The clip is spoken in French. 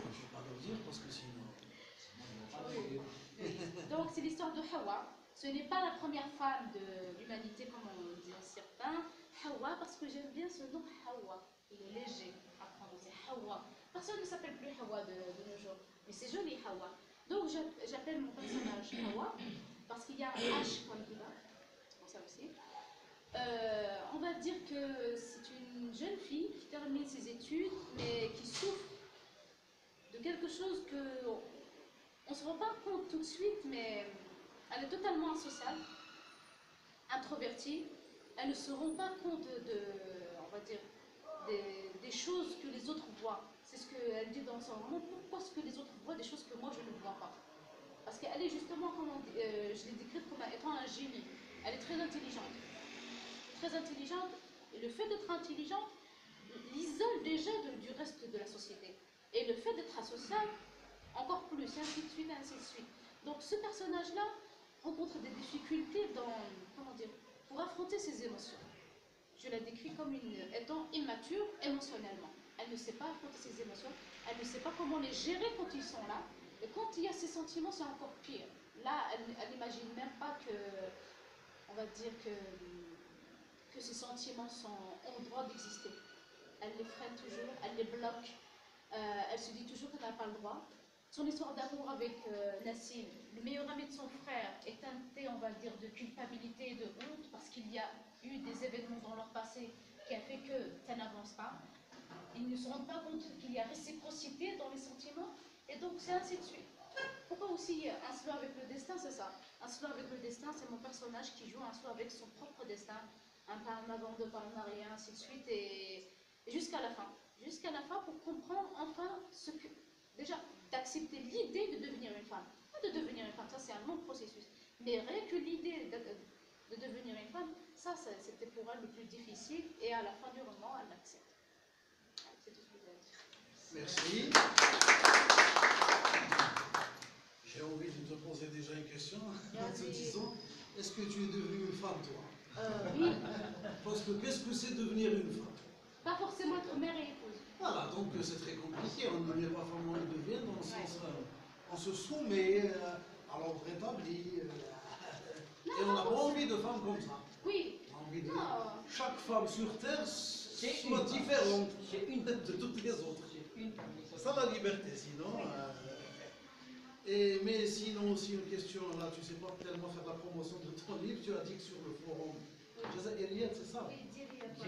ne peux pas leur dire parce que sinon, ils vont pas dire. Donc c'est l'histoire de Hawa. Ce n'est pas la première femme de l'humanité comme on dit certains. Hawa, parce que j'aime bien ce nom Hawa. Il est léger à prononcer. Hawa. Personne ne s'appelle plus Hawa de nos jours. Mais c'est joli Hawa. Donc j'appelle mon personnage Hawa parce qu'il y a un H comme il va. C'est pour ça aussi. On va dire que c'est une jeune fille qui termine ses études mais qui souffre de quelque chose que on ne se rend pas compte tout de suite, mais elle est totalement asociale, introvertie. Elle ne se rend pas compte on va dire, des choses que les autres voient. C'est ce qu'elle dit dans son roman. Pourquoi est-ce que les autres voient des choses que moi je ne vois pas? Parce qu'elle est justement, je l'ai décrite comme étant un génie. Elle est très intelligente. Très intelligente. Et le fait d'être intelligente l'isole déjà du reste de la société. Et le fait d'être asocial, encore plus, ainsi de suite, ainsi de suite. Donc ce personnage-là rencontre des difficultés comment dire, pour affronter ses émotions. Je la décris comme étant immature émotionnellement. Elle ne sait pas affronter ses émotions, elle ne sait pas comment les gérer quand ils sont là. Et quand il y a ces sentiments, c'est encore pire. Là, elle n'imagine même pas que, on va dire que ces sentiments ont le droit d'exister. Elle les freine toujours, elle les bloque. Elle se dit toujours qu'elle n'a pas le droit. Son histoire d'amour avec Nassim, le meilleur ami de son frère, est teintée, on va dire, de culpabilité et de honte parce qu'il y a eu des événements dans leur passé qui a fait que ça n'avance pas. Ils ne se rendent pas compte qu'il y a réciprocité dans les sentiments et donc c'est ainsi de suite. Pourquoi aussi un slow avec le destin, c'est ça. Un slow avec le destin, c'est mon personnage qui joue un slow avec son propre destin, un pas en avant, deux pas en arrière, ainsi de suite, et jusqu'à la fin. Jusqu'à la fin pour comprendre enfin ce que... Déjà, d'accepter l'idée de devenir une femme. Pas de devenir une femme, ça c'est un long processus. Mais rien que l'idée de devenir une femme, ça c'était pour elle le plus difficile, et à la fin du roman, elle l'accepte. C'est tout ce que je voulais dire. Merci. J'ai envie de te poser déjà une question en te disant, est-ce que tu es devenue une femme, toi? Oui. Parce que qu'est-ce que c'est devenir une femme? Pas forcément être mère et épouse. Voilà, donc c'est très compliqué. On ne met pas femme, on le devient dans le sens, on se soumet à l'ordre établi. Et on n'a pas envie de femmes comme ça. Oui. On a envie de chaque femme sur terre soit différente de toutes les autres. C'est ça la liberté, sinon. Mais sinon aussi une question, là tu ne sais pas tellement faire la promotion de ton livre, tu as dit que sur le forum, c'est ça? Oui,